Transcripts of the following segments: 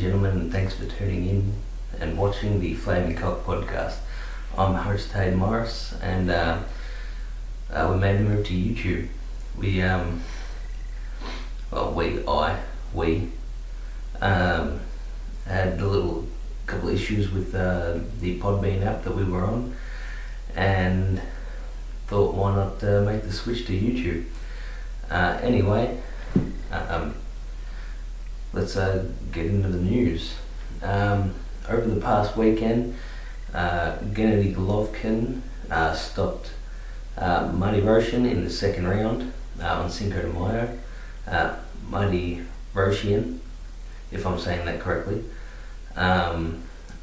gentlemen, and thanks for tuning in and watching the Flaming Cock podcast. I'm host Hayden Morris, and we made the move to YouTube. We had a little couple issues with the Podbean app that we were on, and thought why not make the switch to YouTube. Anyway, let's get into the news. Over the past weekend, Gennady Golovkin stopped Marty Roshan in the second round on Cinco de Mayo. Marty Roshan, if I'm saying that correctly,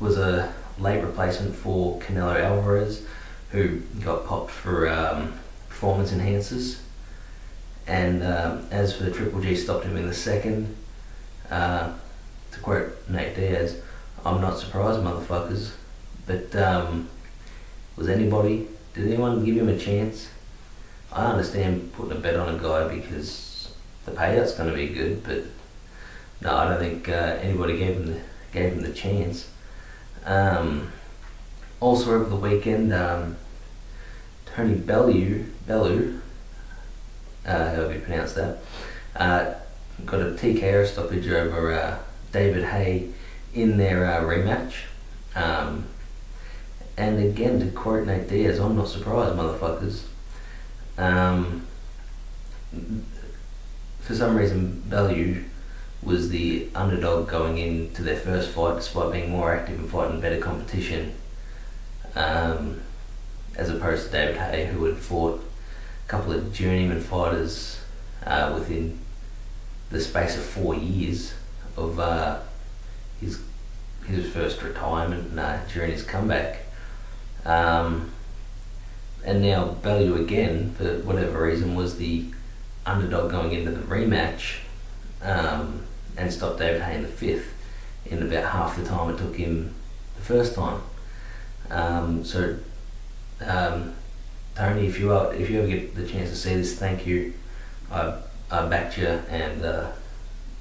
was a late replacement for Canelo Alvarez, who got popped for performance enhancers. And as for the Triple G, stopped him in the second. To quote Nate Diaz, "I'm not surprised, motherfuckers." But did anyone give him a chance? I understand putting a bet on a guy because the payout's going to be good, but no, I don't think anybody gave him the chance. Also over the weekend, Tony Bellew, however you pronounce that, got a TKO stoppage over David Haye in their rematch. And again, to quote Nate Diaz, "I'm not surprised, motherfuckers." For some reason, Bellew was the underdog going into their first fight, despite being more active and fighting better competition, as opposed to David Haye, who had fought a couple of journeyman fighters within the space of 4 years of his first retirement during his comeback. And now Bellew again, for whatever reason, was the underdog going into the rematch, and stopped David Haye in the fifth in about half the time it took him the first time. Tony, if you ever get the chance to see this, thank you. I backed you, and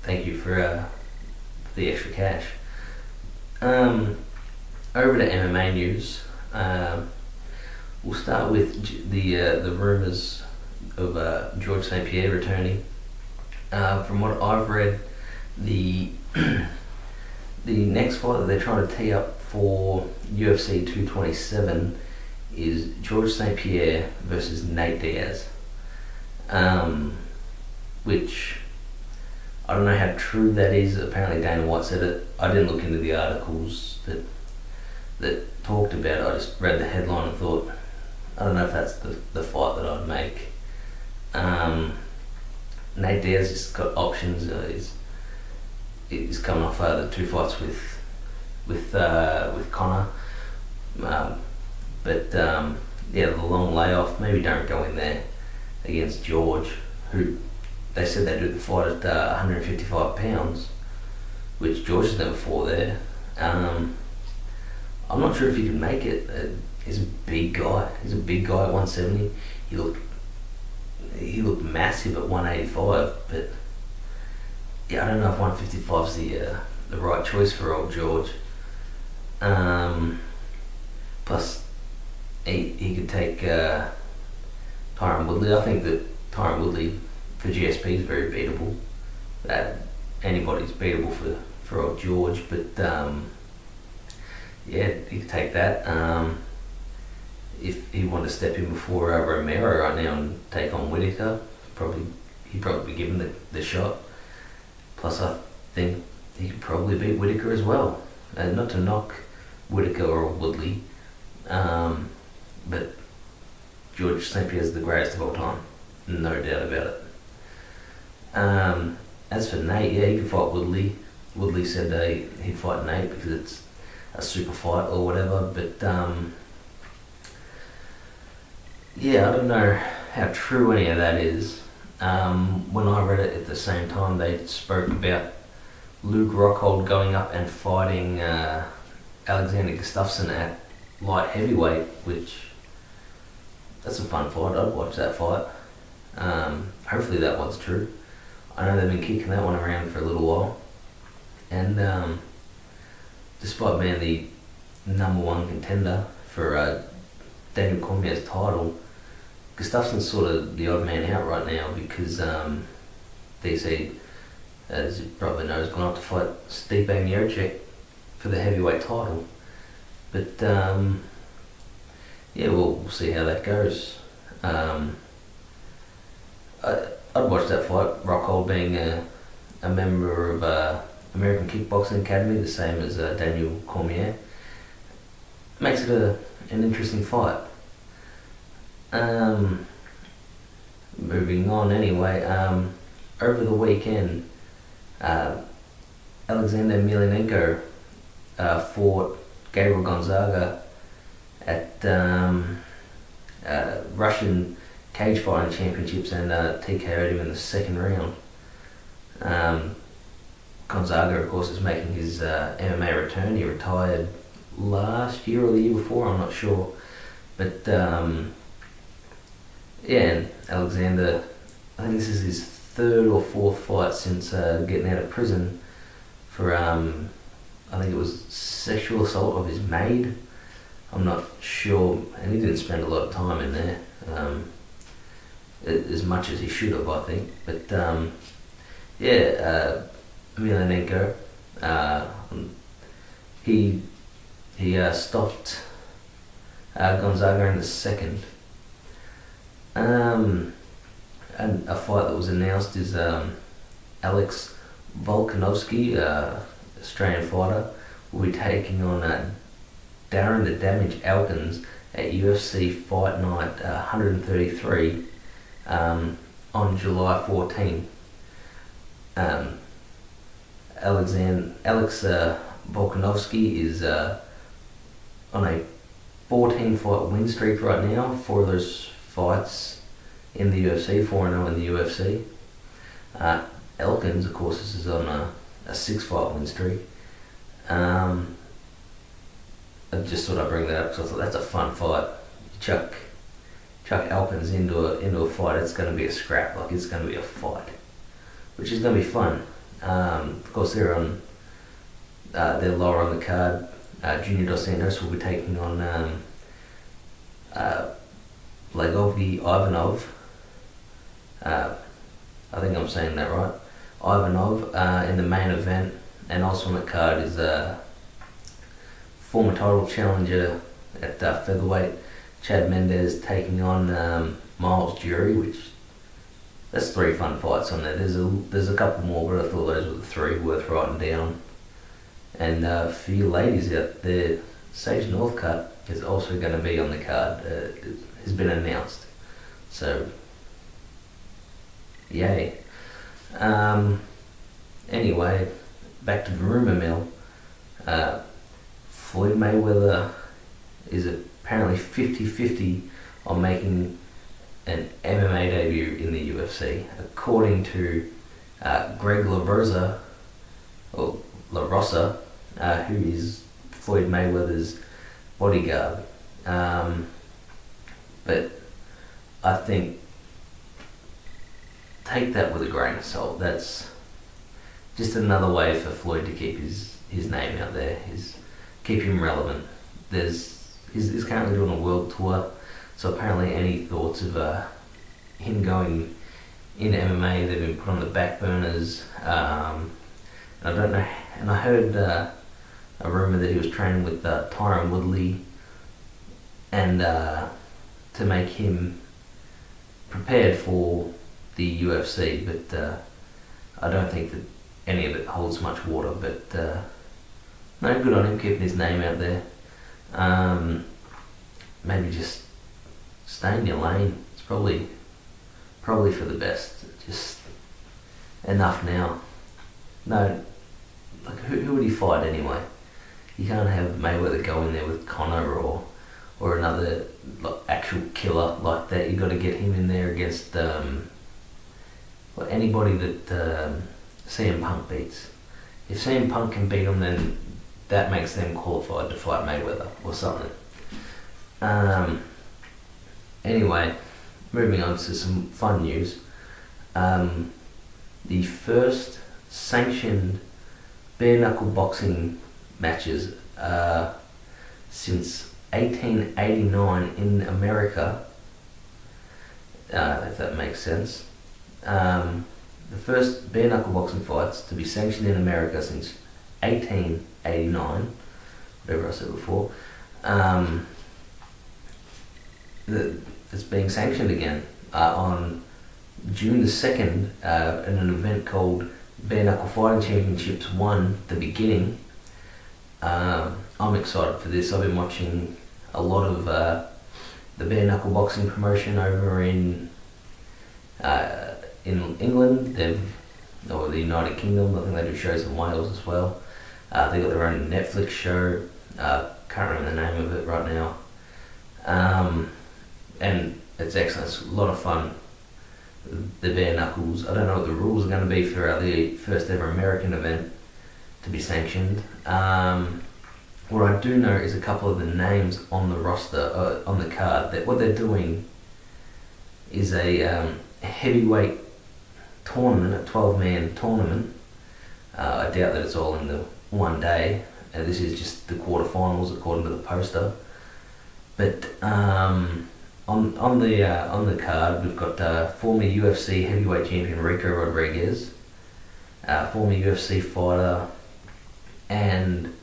thank you for the extra cash. Over to MMA news. We'll start with the rumours of George St. Pierre returning. From what I've read, the next fight that they're trying to tee up for UFC 227 is George St. Pierre versus Nate Diaz, which I don't know how true that is. Apparently Dana White said it. I didn't look into the articles that talked about it. I just read the headline and thought, I don't know if that's the fight that I'd make. Nate Diaz has got options. He's coming off the two fights with Conor, but the long layoff. Maybe don't go in there against George, who they said they do the fight at 155 pounds, which George has never fought there. I'm not sure if he can make it. He's a big guy. He's a big guy at 170. He looked massive at 185, but yeah, I don't know if 155 is the right choice for old George. Plus, he could take Tyron Woodley. I think that Tyron Woodley for GSP is very beatable. Anybody's beatable for old George, but yeah, he could take that. If he wanted to step in before Romero right now and take on Whittaker, he'd probably be given the shot. Plus, I think he could probably beat Whittaker as well. Not to knock Whittaker or Woodley, but George St. Pierre is the greatest of all time, no doubt about it. As for Nate, yeah, he could fight Woodley. Woodley said he'd fight Nate because it's a super fight or whatever, but yeah, I don't know how true any of that is. When I read it at the same time, they spoke about Luke Rockhold going up and fighting Alexander Gustafsson at light heavyweight, which that's a fun fight. I'd watch that fight. Hopefully that one's true. I know they've been kicking that one around for a little while, and despite being the #1 contender for Daniel Cormier's title, Gustafsson's sort of the odd man out right now because DC, as you probably know, has gone up to fight Stipe Miocic for the heavyweight title. But yeah, we'll see how that goes. I'd watch that fight. Rockhold being a member of American Kickboxing Academy, the same as Daniel Cormier, makes it an interesting fight. Moving on anyway, over the weekend, Alexander Emelianenko fought Gabriel Gonzaga at Russian Cage Fighting Championships and TKO'd him in the second round. Gonzaga, of course, is making his MMA return. He retired last year or the year before, I'm not sure. But yeah, and Alexander, I think this is his third or fourth fight since getting out of prison for, I think it was sexual assault of his maid. I'm not sure, and he didn't spend a lot of time in there, as much as he should have, I think. But yeah, Emelianenko, he stopped Gonzaga in the second. And a fight that was announced is Alex Volkanovski, Australian fighter, will be taking on Darren the Damage Elkins at UFC Fight Night 133 on July 14. Alex Volkanovski is on a 14-fight win streak right now. 4 of those fights in the UFC, 4-0 in the UFC. Elkins, of course, is on a 6-fight win streak. I just thought I'd bring that up because I thought that's a fun fight. Chuck Elkins into a fight, it's going to be a scrap, like it's going to be a fight, which is going to be fun. Of course, they're lower on the card. Junior Dos Santos will be taking on Blagovi Ivanov. I think I'm saying that right. Ivanov in the main event, and also on the card is former title challenger at featherweight Chad Mendes taking on Miles Jury, which that's 3 fun fights on there. There's a couple more, but I thought those were the 3 worth writing down. And for you ladies out there, Sage Northcutt is also going to be on the card. It has been announced. So, yay. Anyway, back to the rumour mill. Floyd Mayweather is apparently 50-50 on making an MMA debut in the UFC, according to Greg LaRosa, who is Floyd Mayweather's bodyguard. But I think, take that with a grain of salt. That's just another way for Floyd to keep his name out there, keep him relevant. He's currently doing a world tour, so apparently any thoughts of him going into MMA, they've been put on the back burners. I don't know, and I heard a rumour that he was training with Tyron Woodley, and to make him prepared for the UFC, but I don't think that any of it holds much water. But no, good on him keeping his name out there. Maybe just stay in your lane. It's probably for the best. Just enough now. No, like who would he fight anyway? You can't have Mayweather go in there with Conor or another actual killer like that. You got to get him in there against anybody that CM Punk beats. If CM Punk can beat him, then that makes them qualified to fight Mayweather or something. Anyway, moving on to some fun news. The first sanctioned bare knuckle boxing matches since 1889 in America, if that makes sense. The first bare knuckle boxing fights to be sanctioned in America since 1889, whatever I said before. It's being sanctioned again on June the 2nd in an event called Bare Knuckle Fighting Championships 1, The Beginning. I'm excited for this. I've been watching a lot of the bare knuckle boxing promotion over in England, or the United Kingdom. I think they do shows in Wales as well. They got their own Netflix show. Can't remember the name of it right now. And it's excellent. It's a lot of fun. The bare knuckles. I don't know what the rules are going to be for the first ever American event to be sanctioned. What I do know is a couple of the names on the roster, on the card. That what they're doing is a heavyweight tournament, a 12-man tournament. I doubt that it's all in the one day. This is just the quarterfinals according to the poster. But on the card, we've got former UFC heavyweight champion Rico Rodriguez, former UFC fighter and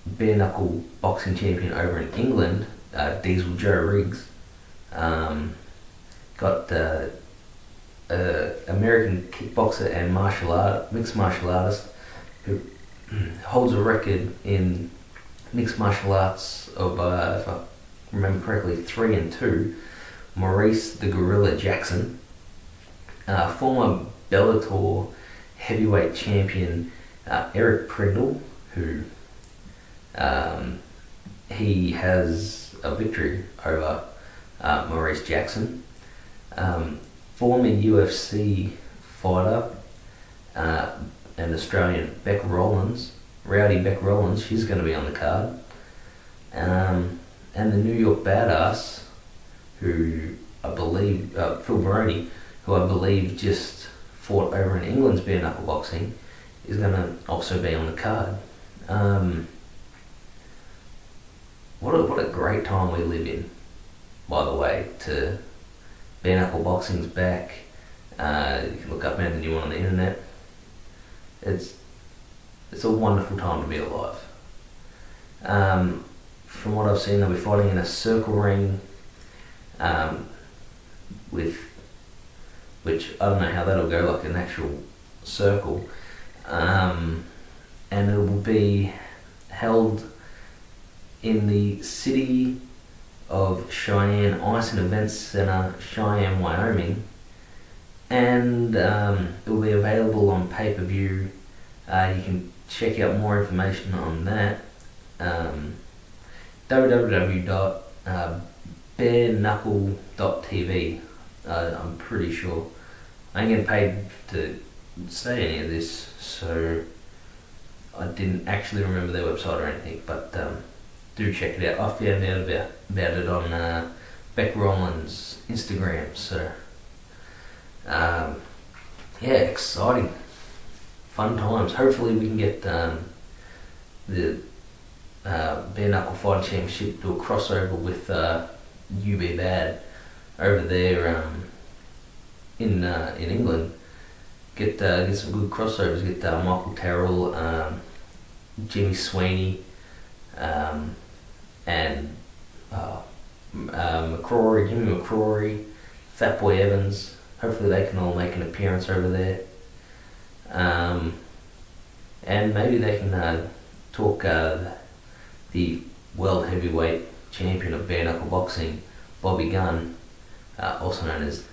bare knuckle boxing champion over in England, Diesel Joe Riggs. Got American kickboxer and mixed martial artist who holds a record in mixed martial arts of, if I remember correctly, 3-2, Maurice the Gorilla Jackson. Former Bellator heavyweight champion Eric Prindle, who he has a victory over Maurice Jackson. Former UFC fighter and Australian Rowdy Beck Rollins, she's going to be on the card. And the New York Badass, who I believe, Phil Baroni, who I believe just fought over in England's bare knuckle boxing, is going to also be on the card. What a great time we live in, by the way. To bare knuckle boxing's back. You can look up anything you want on the internet. It's a wonderful time to be alive. From what I've seen, they'll be fighting in a circle ring, which I don't know how that'll go, like an actual circle, and it will be held in the city of Cheyenne Ice and Events Center, Cheyenne, Wyoming, and it will be available on pay-per-view. You can check out more information on that. www.bareknuckle.tv. I'm pretty sure. I ain't getting paid to say any of this, so I didn't actually remember their website or anything, but do check it out. I found out about it on Beck Rollins' Instagram, so yeah, exciting. Fun times. Hopefully we can get the Bare Knuckle Fighting Championship to a crossover with UB Bad over there in England. Get some good crossovers. Get Michael Terrell, Jimmy Sweeney, and Jimmy McCrory, Fatboy Evans. Hopefully they can all make an appearance over there. And maybe they can talk the world heavyweight champion of bare knuckle boxing, Bobby Gunn, also known as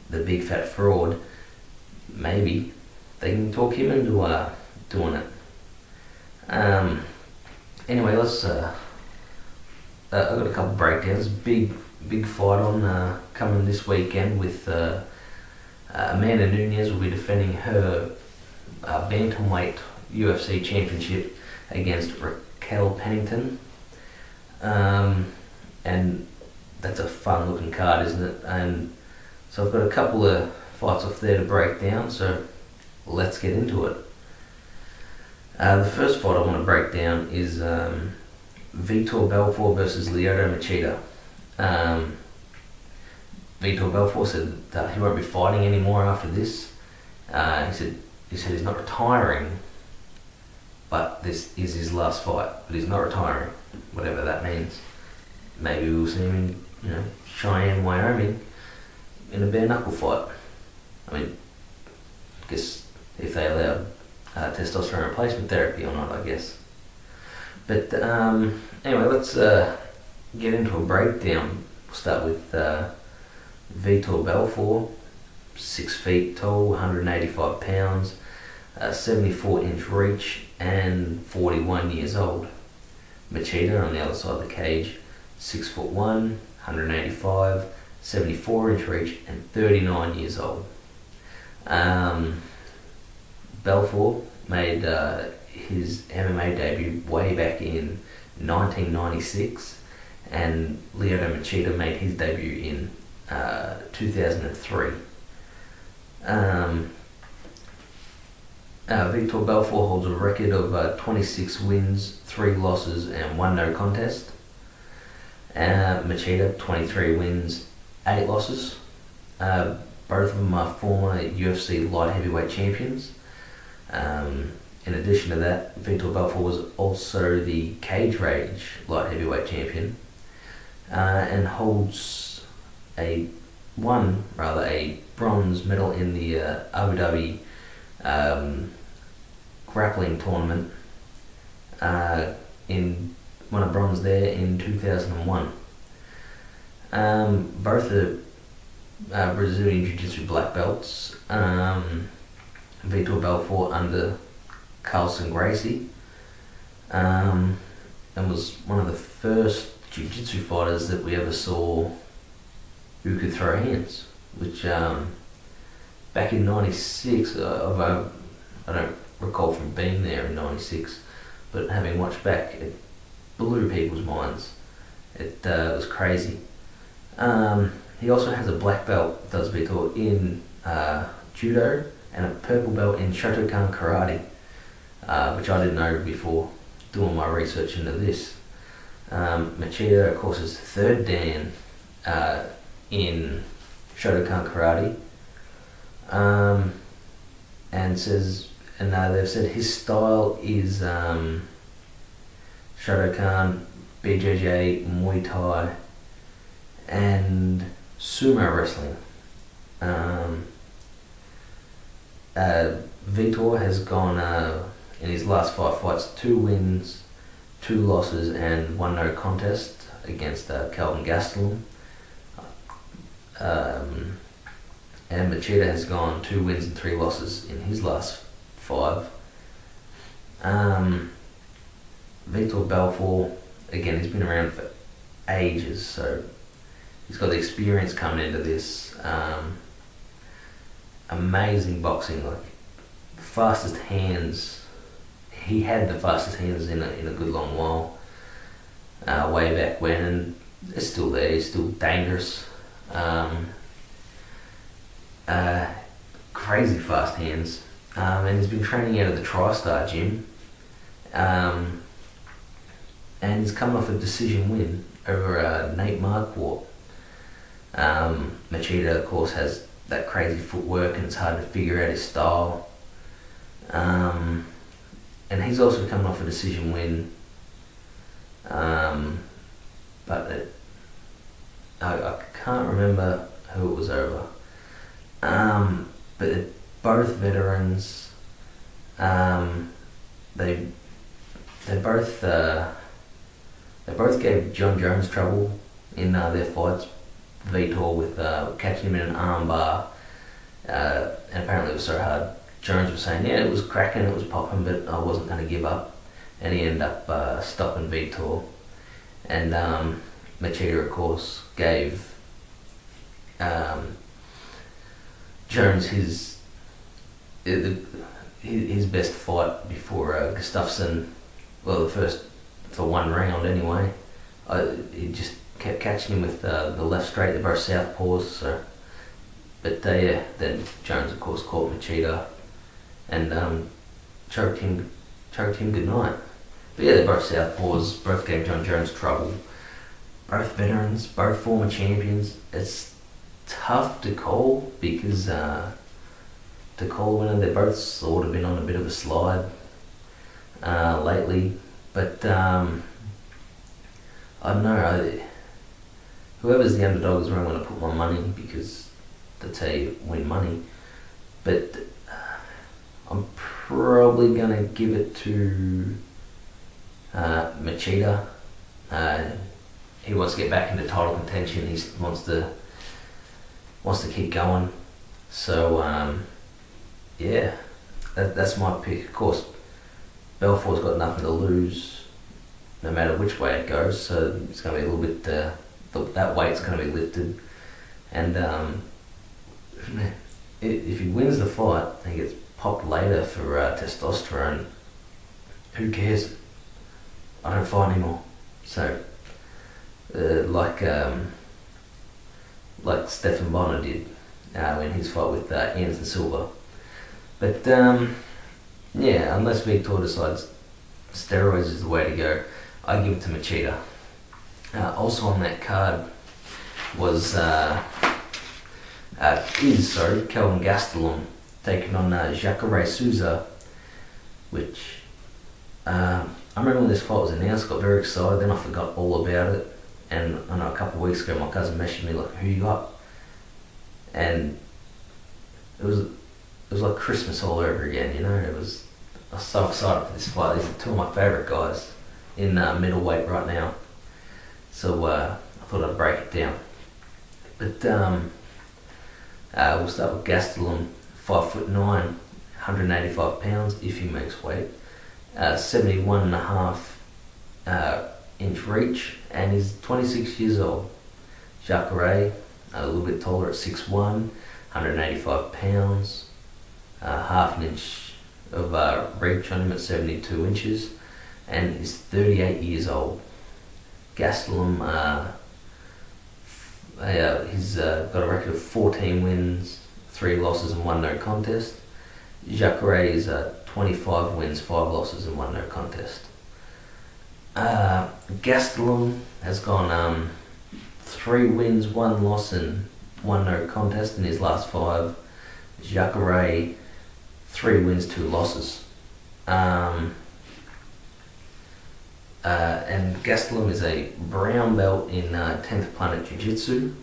the Big Fat Fraud. Maybe they can talk him into doing it. Anyway, let's. I've got a couple breakdowns. Big fight on coming this weekend with Amanda Nunes will be defending her bantamweight UFC championship against Raquel Pennington, and that's a fun looking card, isn't it? And so I've got a couple of fights off there to break down, so let's get into it. The first fight I want to break down is Vitor Belfort versus Lyoto Machida. Um, Vitor Belfort said that he won't be fighting anymore after this. He said he's not retiring, but this is his last fight. But he's not retiring, whatever that means. Maybe we'll see him in, Cheyenne, Wyoming, in a bare knuckle fight. I mean, I guess if they allow testosterone replacement therapy or not, I guess. But anyway, let's get into a breakdown. We'll start with Vitor Belfort, 6 feet tall, 185 pounds, 74-inch reach, and 41 years old. Machida on the other side of the cage, 6'1", 185, 74-inch reach, and 39 years old. Belfort made his MMA debut way back in 1996, and Lyoto Machida made his debut in 2003. Vitor Belfort holds a record of 26 wins, 3 losses, and 1 no contest. Machida, 23 wins, 8 losses. Both of them are former UFC light heavyweight champions. In addition to that, Vitor Belfort was also the Cage Rage light heavyweight champion, and holds a bronze medal in the Abu Dhabi grappling tournament. Won a bronze there in 2001. Both are Brazilian Jiu-Jitsu black belts. Vitor Belfort under Carlson Gracie, and was one of the first Jiu-Jitsu fighters that we ever saw who could throw hands, which back in 96, I don't recall from being there in 96, but having watched back, it blew people's minds. It was crazy. He also has a black belt, does Vitor, in Judo, and a purple belt in Shotokan Karate, which I didn't know before doing my research into this. Machida, of course, is third Dan in Shotokan Karate, and they've said his style is Shotokan, BJJ, Muay Thai, and sumo wrestling. Vitor has gone in his last 5 fights, 2 wins, 2 losses, and 1 no contest against Kelvin Gastelum. And Machida has gone 2 wins and 3 losses in his last 5. Vitor Belfort, again, he's been around for ages, so he's got the experience coming into this. Amazing boxing, like the fastest hands. He had the fastest hands in a good long while, way back when, and it's still there. He's still dangerous. Crazy fast hands, and he's been training out of the TriStar gym, and he's coming off a decision win over Nate Marquardt. Machida, of course, has that crazy footwork, and it's hard to figure out his style. And he's also coming off a decision win, but I can't remember who it was over. But both veterans. They both gave John Jones trouble in their fights. Vitor with catching him in an armbar, and apparently it was so hard. Jones was saying, yeah, it was cracking, it was popping, but I wasn't going to give up, and he ended up stopping Vitor. And Machida, of course, gave Jones his best fight before Gustafsson. Well, the first for 1 round anyway. He just kept catching him with the left straight. They're both southpaws, so. But then Jones, of course, caught Machida and choked him choked him goodnight. But yeah, they're both southpaws, both gave John Jones trouble. Both veterans, both former champions. It's tough to call because to call a winner, they've both sort of been on a bit of a slide lately. But I don't know. Whoever's the underdog is where I'm going to put my money because that's how you win money. But I'm probably going to give it to Machida. He wants to get back into title contention. He wants to keep going. So yeah, that's my pick. Of course, Belfort's got nothing to lose, no matter which way it goes. So it's going to be a little bit. That weight's going to be lifted, and if he wins the fight and gets popped later for testosterone, who cares? I don't fight anymore. So like Stephan Bonner did in his fight with Anderson Silva. But yeah, unless Victor decides steroids is the way to go, I give it to Machida. Also on that card was Kelvin Gastelum taking on Jacare Souza, which I remember when this fight was announced, got very excited, then I forgot all about it. And I know a couple of weeks ago my cousin messaged me like, who you got? And it was like Christmas all over again, you know. I was so excited for this fight. These are two of my favourite guys in middleweight right now. So I thought I'd break it down. But we'll start with Gastelum, 5'9", 185 pounds if he makes weight, 71.5 inch reach, and he's 26 years old. Jacare, a little bit taller at 6'1", 185 pounds, half an inch of reach on him at 72 inches, and he's 38 years old. Gastelum, he's got a record of 14 wins, 3 losses and 1 no contest. Jacare is 25 wins, 5 losses and 1 no contest. Gastelum has gone 3 wins, 1 loss and 1 no contest in his last 5. Jacare, 3 wins, 2 losses. And Gastelum is a brown belt in 10th Planet Jiu-Jitsu.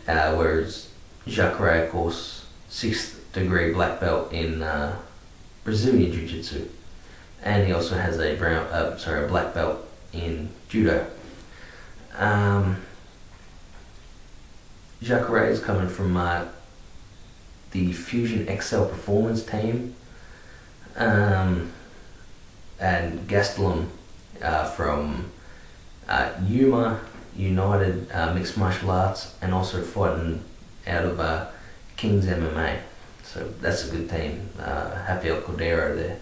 Whereas Jacare, of course, 6th degree black belt in Brazilian Jiu-Jitsu. And he also has a black belt in Judo. Jacare is coming from the Fusion XL Performance team. And Gastelum from Yuma United Mixed Martial Arts, and also fighting out of King's MMA. So that's a good team. Rafael Cordeiro there.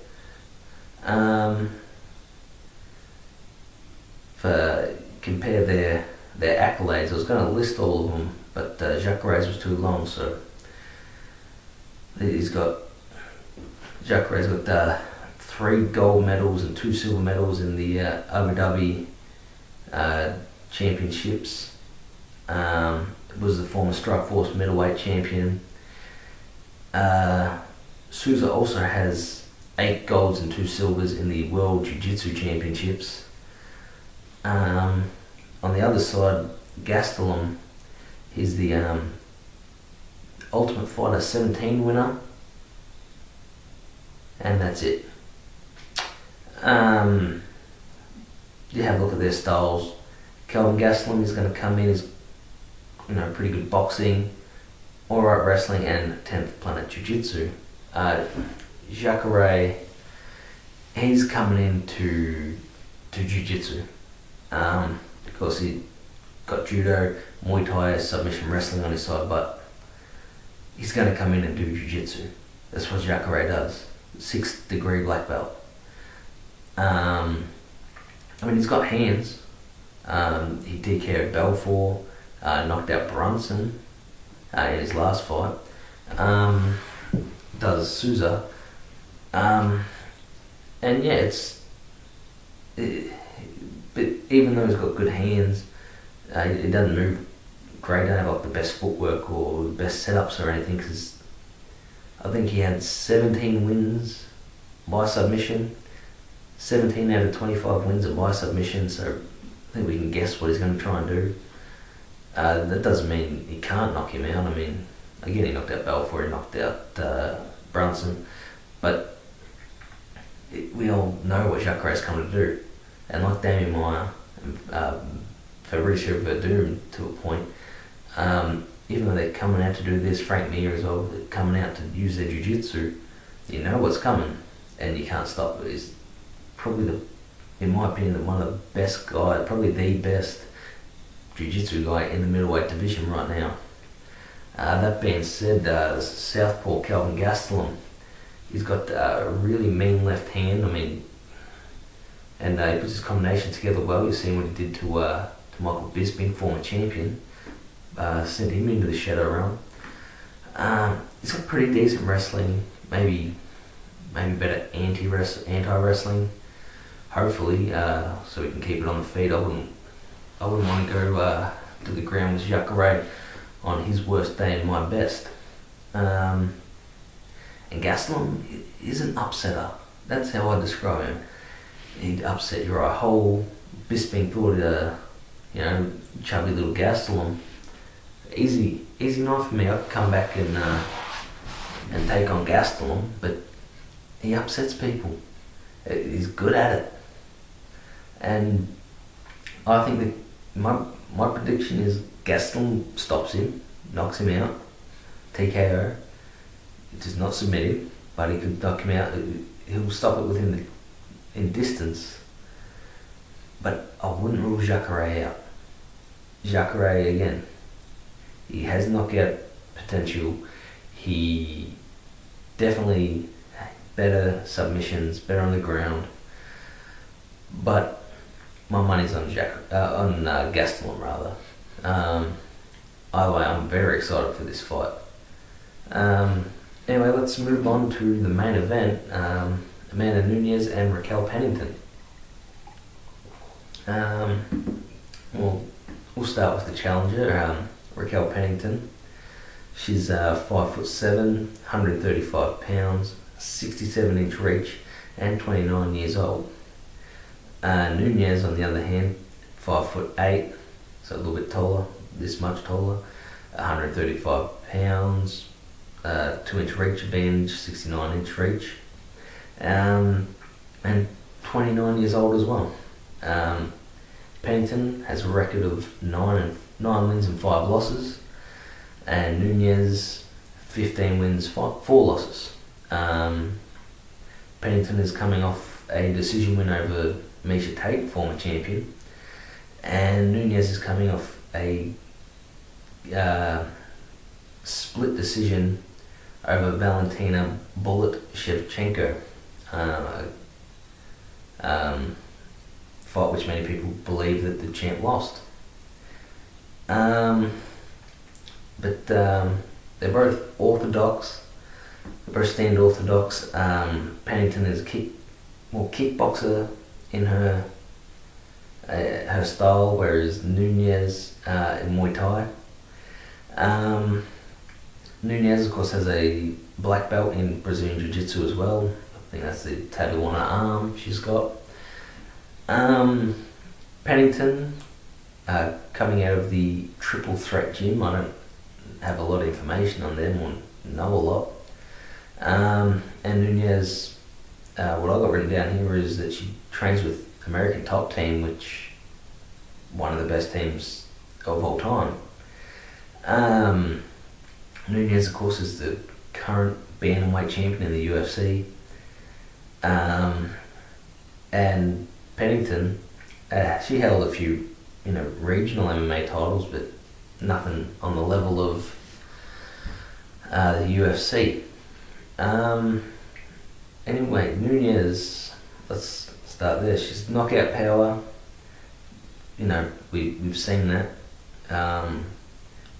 For compare their accolades, I was going to list all of them, but Jacare's was too long, so Jacare's got 3 gold medals and 2 silver medals in the Abu Dhabi championships. Was the former Strikeforce middleweight champion. Souza also has 8 golds and 2 silvers in the World Jiu-Jitsu Championships. On the other side, Gastelum, he's the Ultimate Fighter 17 winner, and that's it. You have a look at their styles. Kelvin Gastelum is going to come in as, pretty good boxing, alright wrestling, and 10th Planet Jiu-Jitsu. Jacare, he's coming into Jiu-Jitsu. Because he got Judo, Muay Thai, submission wrestling on his side, but he's going to come in and do Jiu-Jitsu. That's what Jacare does. 6th degree black belt. He's got hands. He DK'd Belfort, knocked out Brunson in his last fight. does Souza. And yeah, but even though he's got good hands, he doesn't move great. Don't have like the best footwork or the best setups or anything. Because I think he had 17 wins by submission. 17 out of 25 wins are by submission. So I think we can guess what he's going to try and do. That doesn't mean he can't knock him out. I mean, again, he knocked out Belfort, he knocked out Brunson, but we all know what Jacare's coming to do. And like Damian Maia and Fabricio Verdum to a point, even though they're coming out to do this, Frank Mir as well, they're coming out to use their jiu-jitsu, you know what's coming and you can't stop it. He's probably, in my opinion, one of the best guys, probably the best jiu-jitsu guy in the middleweight division right now. That being said, Southpaw Kelvin Gastelum, he's got a really mean left hand. I mean, and he puts his combination together well. You've seen what he did to Michael Bisping, former champion. Sent him into the shadow realm. He's got pretty decent wrestling, maybe better anti-wrestling. Hopefully, so we can keep it on the feet. I wouldn't want to go to the ground with Jacare on his worst day and my best. And Gastelum is an upsetter. That's how I describe him. He'd upset your eye hole. Bisping thought, chubby little Gastelum. Easy night for me. I could come back and take on Gastelum, but he upsets people. He's good at it. And I think that my prediction is Gastelum stops him, knocks him out, TKO. He does not submit him, but he could knock him out. He'll stop it within in distance. But I wouldn't rule Jacare out. Jacare, again, he has knockout potential. He definitely better submissions, better on the ground. But my money's on Gastelum rather. Either way, I'm very excited for this fight. Anyway, let's move on to the main event. Amanda Nunes and Raquel Pennington. We'll start with the challenger, Raquel Pennington. She's 5'7", 135 pounds, 67-inch reach, and 29 years old. Nunes, on the other hand, 5'8", so a little bit taller, this much taller, 135 pounds, 2-inch reach advantage, 69-inch reach, and 29 years old as well. Pennington has a record of 9 wins and 5 losses, and Nunes 15 wins, 4 losses. Pennington is coming off a decision win over Miesha Tate, former champion, and Nunes is coming off a split decision over Valentina Bullet Shevchenko, fight which many people believe that the champ lost. But they're both orthodox. They both stand orthodox. Pennington is a kickboxer in her style, whereas Nunes in Muay Thai. Nunes, of course, has a black belt in Brazilian Jiu-Jitsu as well. I think that's the tattoo on her arm she's got. Pennington, coming out of the Triple Threat Gym. I don't have a lot of information on them or know a lot. And Nunes, what I got written down here is that she trains with American Top Team, which one of the best teams of all time. Nunes, of course, is the current bantamweight champion in the UFC. And Pennington, she held a few, regional MMA titles, but nothing on the level of the UFC. Anyway, Nunes, let's start there. She's knockout power. We've seen that.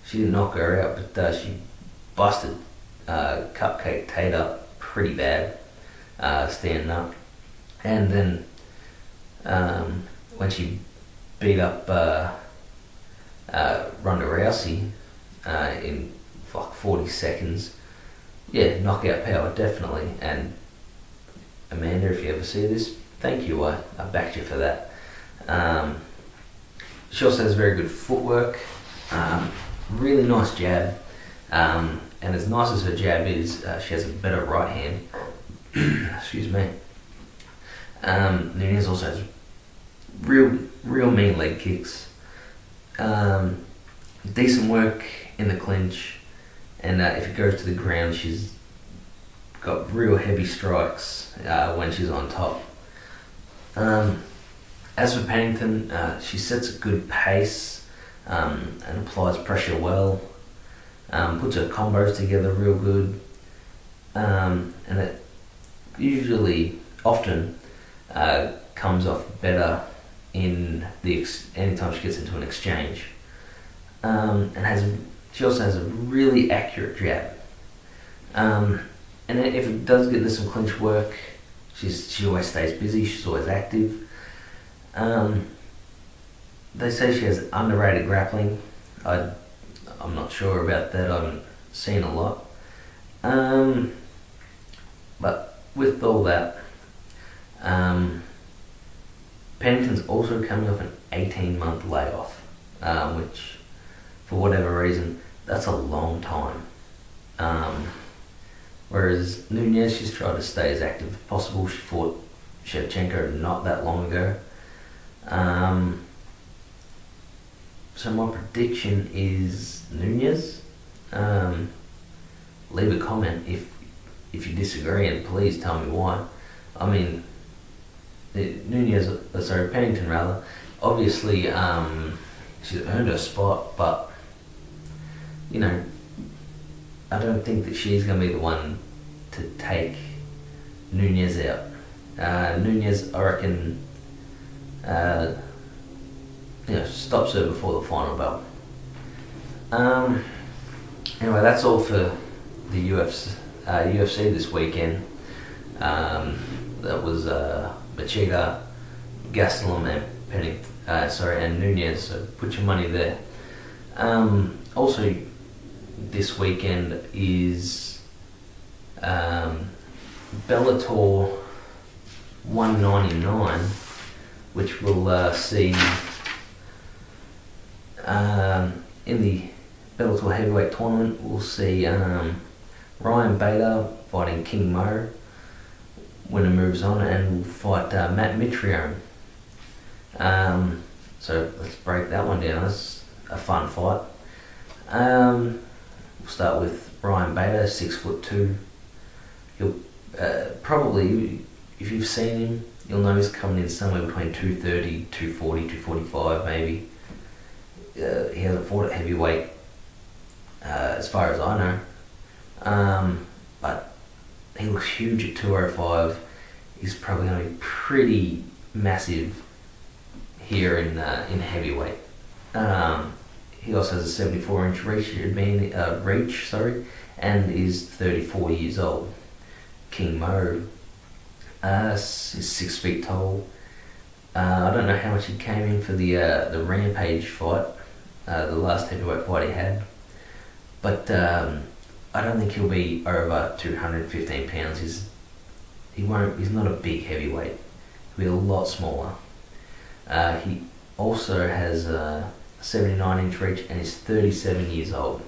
She didn't knock her out, but she busted Cupcake Tater pretty bad, standing up. And then when she beat up Ronda Rousey in like 40 seconds, yeah, knockout power definitely. And Amanda, if you ever see this, thank you. I backed you for that. She also has very good footwork, really nice jab, and as nice as her jab is, she has a better right hand. Excuse me. Nunes also has real mean leg kicks. Decent work in the clinch, and if it goes to the ground, she's got real heavy strikes when she's on top. As for Pennington, she sets a good pace and applies pressure well, puts her combos together real good, and it usually, often, comes off better in anytime she gets into an exchange. She also has a really accurate jab. And if it does get into some clinch work, she always stays busy. She's always active. They say she has underrated grappling. I'm not sure about that. I haven't seen a lot. But with all that, Pennington's also coming off an 18-month layoff, which, for whatever reason, that's a long time. Whereas Nunes, she's tried to stay as active as possible. She fought Shevchenko not that long ago. So my prediction is Nunes. Leave a comment if you disagree, and please tell me why. I mean, Pennington rather. Obviously, she's earned her spot, but you know, I don't think that she's going to be the one to take Nunes out. Nunes, I reckon, stops her before the final bell. Anyway, that's all for the UFC this weekend. That was Machida, Gastelum, and Nunes. So put your money there. Also, this weekend is Bellator 199, which will see in the Bellator heavyweight tournament, we'll see Ryan Bader fighting King Mo. Winner moves on and will fight Matt Mitrione. So let's break that one down. That's a fun fight. We'll start with Ryan Bader, 6'2". He'll probably, if you've seen him, you'll know he's coming in somewhere between 230, 240, 245 maybe. He hasn't fought at heavyweight as far as I know. But he looks huge at 205. He's probably going to be pretty massive here in heavyweight. He also has a 74-inch reach, and is 34 years old. King Mo is 6 feet tall. I don't know how much he came in for the Rampage fight, the last heavyweight fight he had, but I don't think he'll be over 215 pounds. He's not a big heavyweight. He'll be a lot smaller. He also has a 79-inch reach and is 37 years old.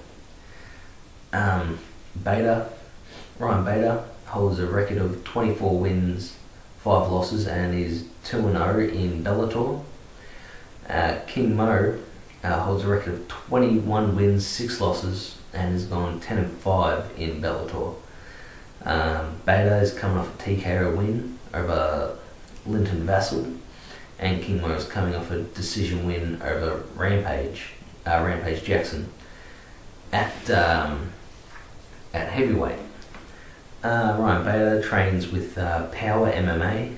Ryan Bader holds a record of 24 wins, 5 losses, and is 2-0 in Bellator. King Mo holds a record of 21 wins, 6 losses, and has gone 10-5 in Bellator. Bader is coming off a TKO win over Linton Vassell, and King Mo is coming off a decision win over Rampage Jackson at heavyweight. Ryan Bader trains with Power MMA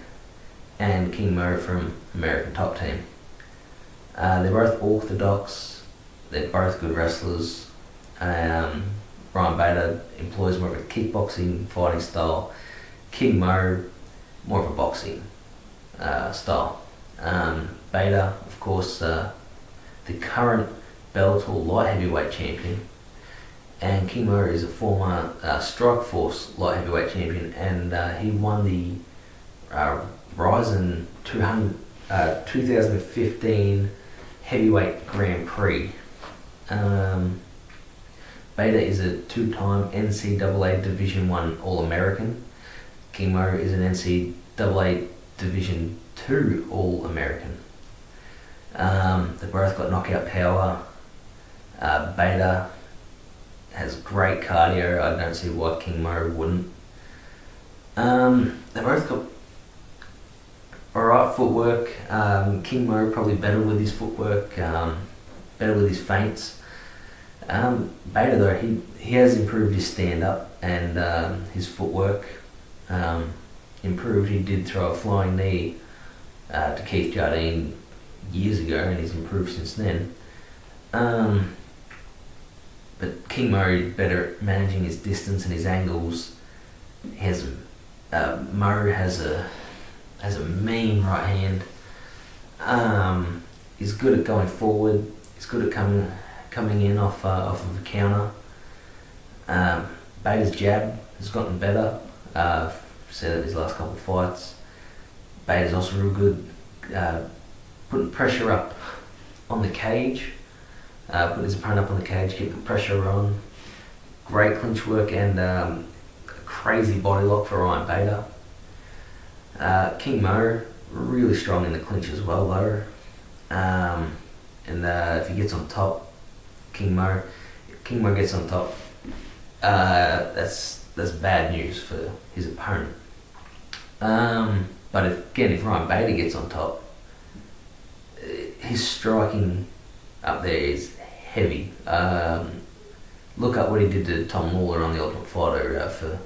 and King Mo from American Top Team. They're both orthodox. They're both good wrestlers. Ryan Ryan Bader employs more of a kickboxing fighting style. King Mo, more of a boxing style. Bader, of course, the current Bellator light heavyweight champion, and King Mo is a former Strikeforce light heavyweight champion, and he won the Ryzen 2015 heavyweight Grand Prix. Bader is a two-time NCAA Division I All-American. King Mo is an NCAA Division II All-American. They both got knockout power. Bader has great cardio. I don't see why King Mo wouldn't. They both got alright footwork. King Mo probably better with his footwork, better with his feints. Bader though, he has improved his stand-up and his footwork improved. He did throw a flying knee to Keith Jardine years ago, and he's improved since then. But King Mo is better at managing his distance and his angles. Mo has a mean right hand. He's good at going forward. He's good at coming in off of a counter. Bader's jab has gotten better. Said it his last couple of fights. Bader's also real good putting pressure up on the cage. Putting his opponent up on the cage, keep the pressure on. Great clinch work and a crazy body lock for Ryan Bader. King Mo, really strong in the clinch as well though. And if he gets on top, King Mo gets on top, that's bad news for his opponent. But if Ryan Bader gets on top, his striking up there is heavy. Look up what he did to Tom Lawler on The Ultimate Fighter for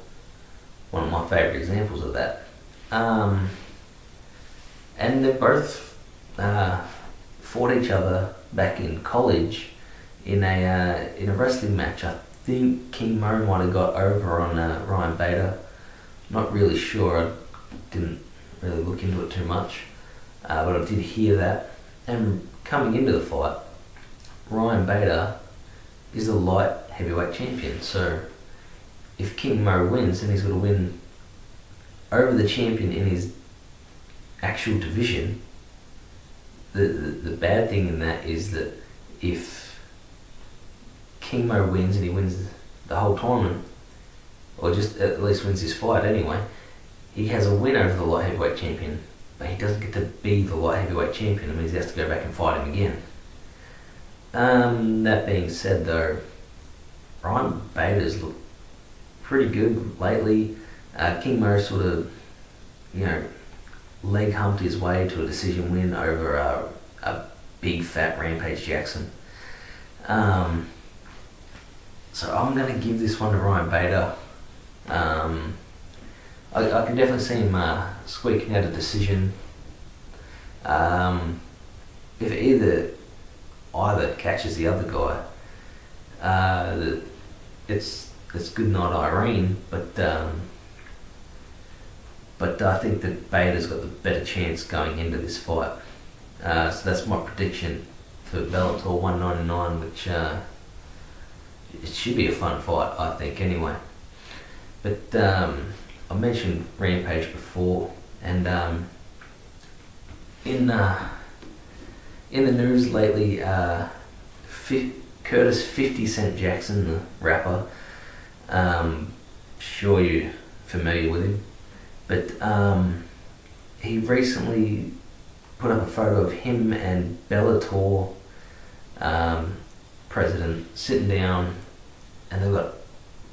one of my favourite examples of that. And they both fought each other back in college in a wrestling match. I think King Mo might have got over on Ryan Bader. Not really sure. I didn't really look into it too much, but I did hear that. And coming into the fight, Ryan Bader is the light heavyweight champion. So if King Mo wins, then he's going to win over the champion in his actual division. The bad thing in that is that if King Mo wins and he wins the whole tournament, or just at least wins his fight anyway, he has a win over the light heavyweight champion, but he doesn't get to be the light heavyweight champion. It means he has to go back and fight him again. That being said though, Ryan Bader's looked pretty good lately. King Mo sort of, leg humped his way to a decision win over a big fat Rampage Jackson. So I'm going to give this one to Ryan Bader. I can definitely see him squeaking out a decision. If either catches the other guy, it's good night Irene, but I think that Bader's got the better chance going into this fight. So that's my prediction for Bellator 199, which it should be a fun fight, I think, anyway. But I mentioned Rampage before, and in the news lately, Curtis 50 Cent Jackson, the rapper, sure you're familiar with him, but he recently put up a photo of him and Bellator president sitting down, and they've got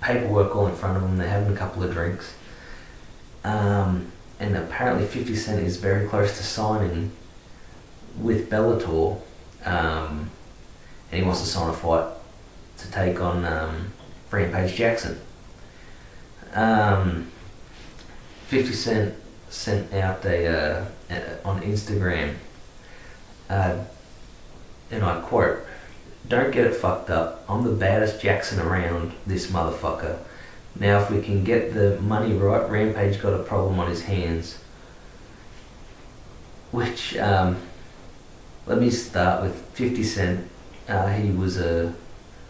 paperwork all in front of them. They're having a couple of drinks, and apparently 50 Cent is very close to signing with Bellator, and he wants to sign a fight to take on Rampage Jackson. 50 Cent sent out on Instagram, and I quote, don't get it fucked up. I'm the baddest Jackson around, this motherfucker. Now, if we can get the money right, Rampage got a problem on his hands. Which, let me start with 50 Cent. He was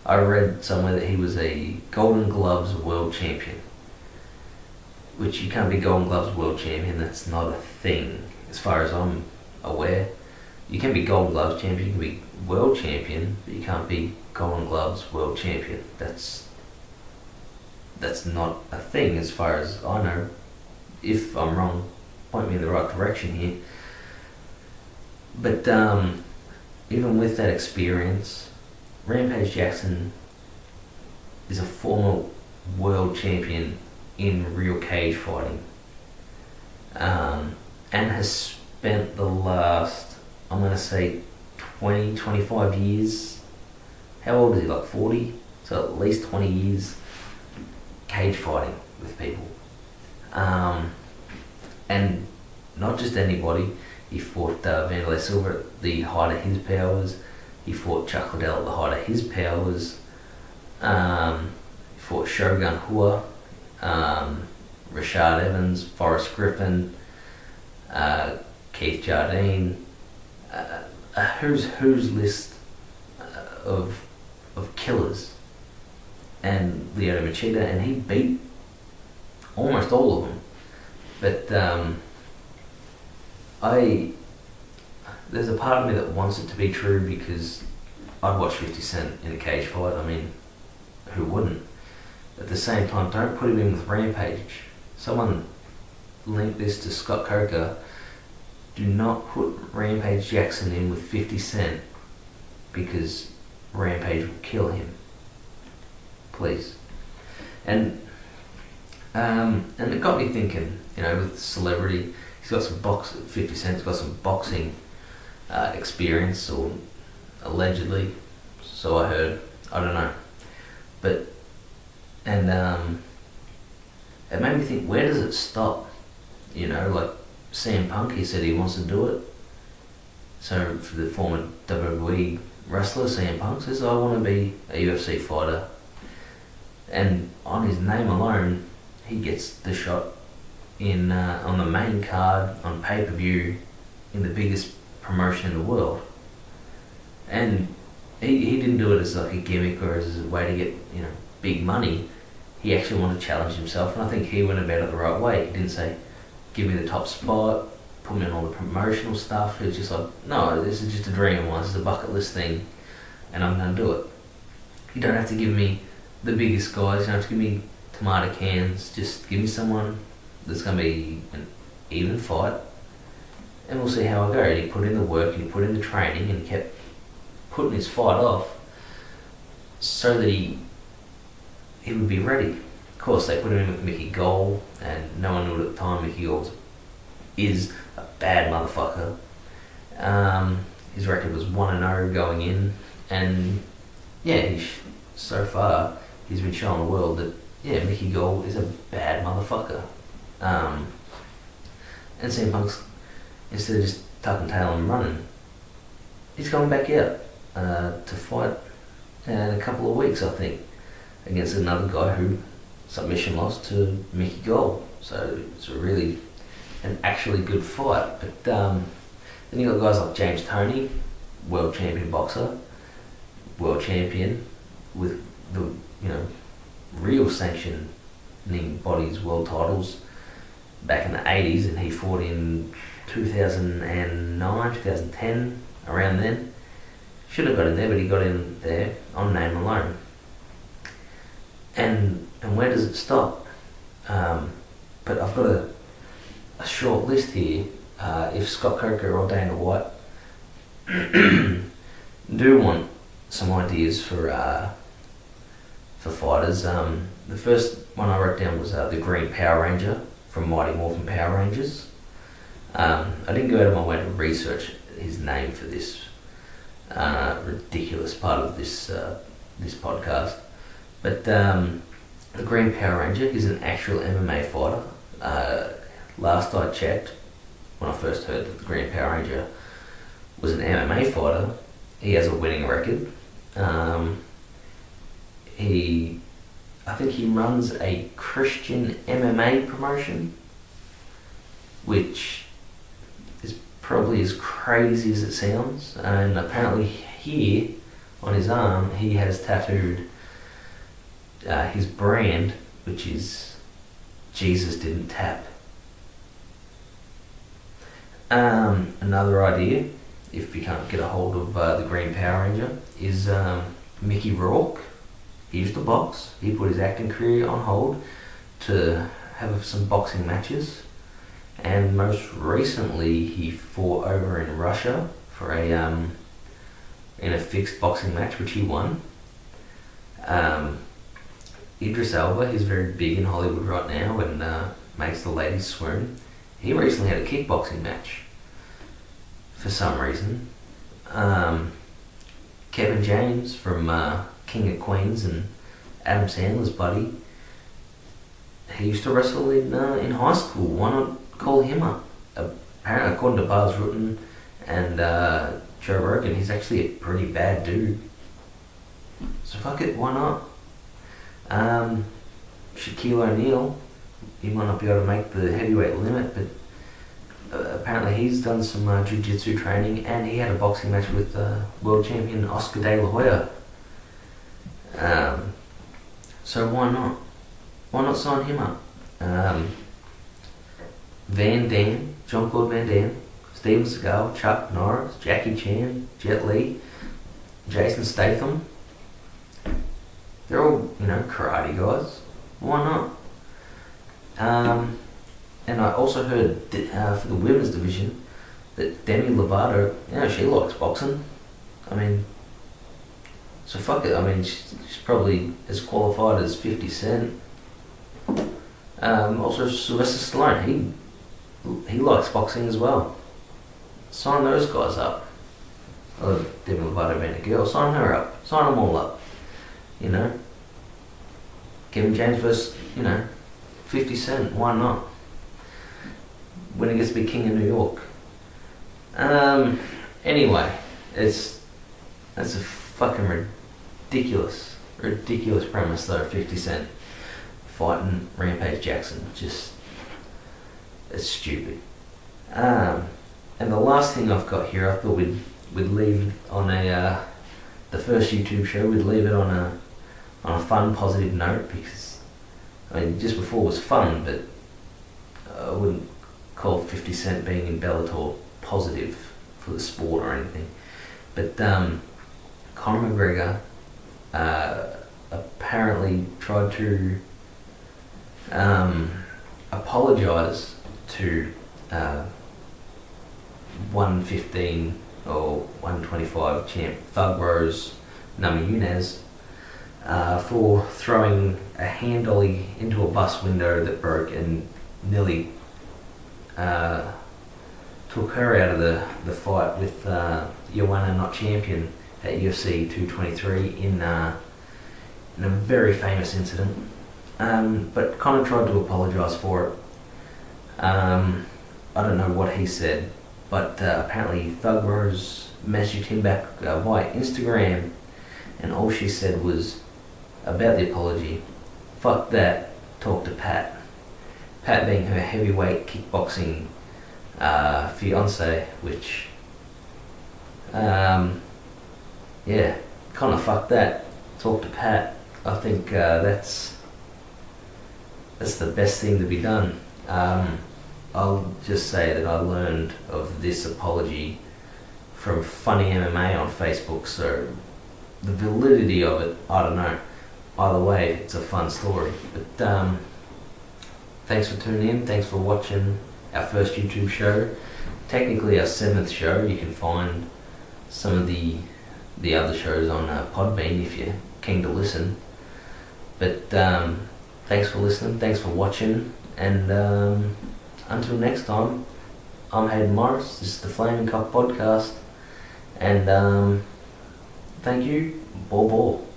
I read somewhere that he was a Golden Gloves world champion. Which you can't be Golden Gloves world champion, that's not a thing, as far as I'm aware. You can be Golden Gloves champion, you can be world champion, but you can't be Golden Gloves world champion. That's not a thing as far as I know. If I'm wrong, point me in the right direction here. But even with that experience, Rampage Jackson is a former world champion in real cage fighting, and has spent the last, I'm going to say 20, 25 years, how old is he, like 40? So at least 20 years cage fighting with people. And not just anybody. He fought Vanderlei Silva at the height of his powers. He fought Chuck Liddell at the height of his powers. He fought Shogun Rua, Rashad Evans, Forrest Griffin, Keith Jardine. Who's list of killers, and Lyoto Machida, and he beat almost all of them. But there's a part of me that wants it to be true, because I'd watch 50 Cent in a cage fight. I mean, who wouldn't? At the same time, don't put him in with Rampage. Someone linked this to Scott Coker. Do not put Rampage Jackson in with 50 Cent, because Rampage will kill him. Please. And it got me thinking, with celebrity, he's got some 50 Cent's got some boxing experience, or allegedly, so I heard. I don't know. But, and it made me think, where does it stop? Like CM Punk, he said he wants to do it. So for the former WWE wrestler, CM Punk says, I want to be a UFC fighter. And on his name alone, he gets the shot in on the main card on pay-per-view in the biggest promotion in the world. And he didn't do it as like a gimmick or as a way to get big money. He actually wanted to challenge himself, and I think he went about it the right way. He didn't say, give me the top spot, put me on all the promotional stuff. He was just like, no, this is just a dream of mine, this is a bucket list thing, and I'm going to do it. You don't have to give me the biggest guys, you don't have to give me tomato cans, just give me someone that's going to be an even fight, and we'll see how I go. And he put in the work, and he put in the training, and he kept putting his fight off so that he would be ready. Of course, they put him in with Mickey Gall, and no one knew at the time Mickey Gall is a bad motherfucker. His record was 1-0 going in, and yeah, so far he's been showing the world that Mickey Gall is a bad motherfucker. And CM Punk's, instead of just tucking tail and running, he's going back out to fight in a couple of weeks, I think, against another guy who submission lost to Mickey Gall. So it's really an actually good fight. But then you got guys like James Toney, world champion boxer, world champion with the real sanctioning bodies world titles back in the 80s, and he fought in 2009, 2010, around then. Should have got in there, but he got in there on name alone. And where does it stop? But I've got a short list here. If Scott Coker or Dana White do want some ideas for fighters, the first one I wrote down was the Green Power Ranger from Mighty Morphin Power Rangers. I didn't go out of my way to research his name for this ridiculous part of this podcast, but the Green Power Ranger is an actual MMA fighter. Last I checked, when I first heard that the Green Power Ranger was an MMA fighter, he has a winning record. I think he runs a Christian MMA promotion, which is probably as crazy as it sounds. And apparently here on his arm, he has tattooed his brand, which is Jesus Didn't Tap. Another idea, if you can't get a hold of the Green Power Ranger, is Mickey Rourke. He used to box. He put his acting career on hold to have some boxing matches, and most recently he fought over in Russia for in a fixed boxing match, which he won. Idris Elba is very big in Hollywood right now and makes the ladies swoon. He recently had a kickboxing match for some reason. Kevin James from King of Queens and Adam Sandler's buddy, he used to wrestle in high school. Why not call him up? Apparently, according to Buzz Rutten and Joe Rogan, he's actually a pretty bad dude. So fuck it, why not? Shaquille O'Neal, he might not be able to make the heavyweight limit, but apparently he's done some jiu-jitsu training, and he had a boxing match with world champion Oscar De La Hoya. So why not? Why not sign him up? Van Damme, Jean-Claude Van Damme, Steven Seagal, Chuck Norris, Jackie Chan, Jet Li, Jason Statham. They're all, karate guys. Why not? And I also heard for the women's division that Demi Lovato, she likes boxing. So fuck it. She's probably as qualified as 50 Cent. Also Sylvester Stallone, he likes boxing as well. Sign those guys up. Oh, Demi Lovato being a girl, sign her up. Sign them all up. Kevin James versus, 50 Cent, why not? When he gets to be king of New York. Anyway, that's a fucking ridiculous premise though. 50 Cent fighting Rampage Jackson, it's stupid. And the last thing I've got here, I thought we'd leave on the first YouTube show, we'd leave it on a fun, positive note, because just before was fun, but I wouldn't call 50 Cent being in Bellator positive for the sport or anything. But Conor McGregor apparently tried to apologise to 115 or 125 champ Thug Rose Namajunas for throwing a hand dolly into a bus window that broke and nearly took her out of the fight with Joanna Not Champion at UFC 223 in a very famous incident. But Conor tried to apologise for it. I don't know what he said, but apparently Thug Rose messaged him back via Instagram, and all she said was about the apology: "Fuck that, talk to Pat." Pat being her heavyweight kickboxing fiance, which, Conor, fuck that, talk to Pat. I think that's the best thing to be done. I'll just say that I learned of this apology from Funny MMA on Facebook, so the validity of it, I don't know. Either way, it's a fun story. But thanks for tuning in. Thanks for watching our first YouTube show. Technically our 7th show. You can find some of the other shows on Podbean if you're keen to listen. But thanks for listening. Thanks for watching. And until next time, I'm Hayden Morris. This is the Flaming Cock Podcast. And thank you. Ball ball.